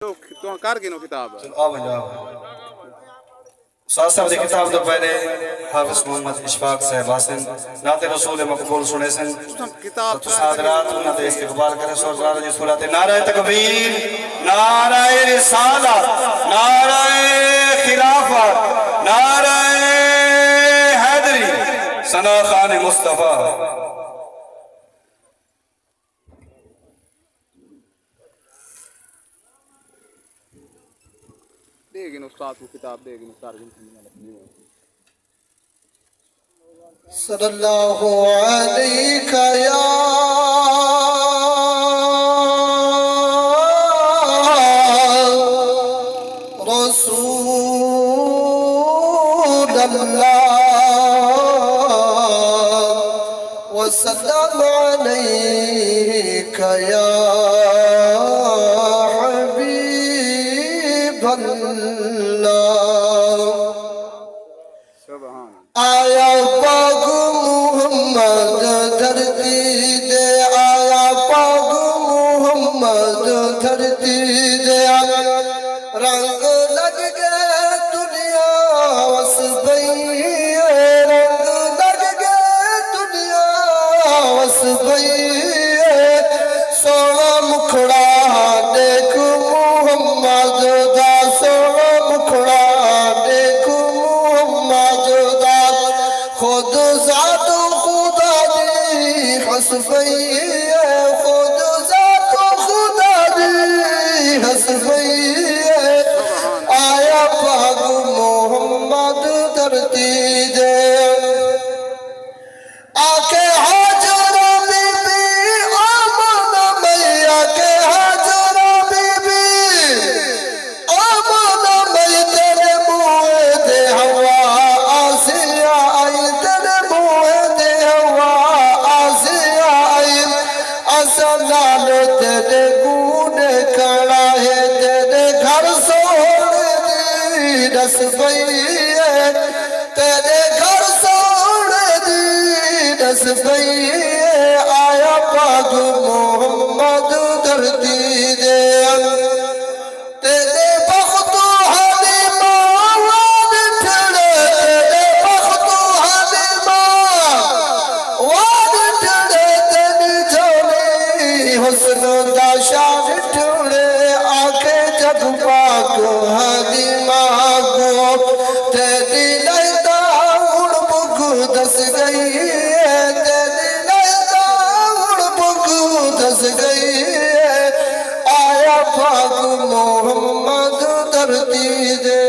तो कार गिनो किताब साहब की किताब तो पहले हाफिज मोहम्मद इशफाक साहब हसन नाते रसूल मकबूल सुने सन किताब तो सादरात नाते इस्तकबाल करे सरदार जी सूरत नारा तकबीर नारा रिसालत नारा खिलाफत नारा हैदरी सना खान मुस्तफा देगिन उस्ताद को किताब देगिन कार गिन सल्लल्लाहु अलैका या रसूल अल्लाह व सल्लम अलैका या हबीब अल्लाह। आया पाग मोहम्मद धरती दे आया पाग मोहम्मद धरती दे रंग लग गए दुनिया वस गई रंग लग गए दुनिया वस गई सोना मुखड़ा देख मोहम्मद दा सोना मुखड़ा देख मोहम्मद दा खुद जात खुदा दी हंस गई खुद जात खुदा दी हंस गई आया पाग मोहम्मद धरती दे आके हाजरा बीबी आमना मैया के हाजरा बीबी आमना मैया तेरे मुँह दे हवा आसिया आई तेरे मुँह दे हवा आसिया आई असलाल तेरे गुण खड़ा है तेरे घर सोने दी रस गई है तेरे घर सोने दी रस गई है आया पाग मोहम्मद धरती दे तेरे बख्तो हलीमा वाद ठड़े तेरे बख्तो हलीमा वाद ठड़े तेरी जोड़ी हुस्न दा शान ठड़े आके जब पाक हलीमा को तेरी लैदा उड़ बुग दस गई तेरी लैदा उड़ बुग दस गई आया पाक मोहम्मद धरती दे।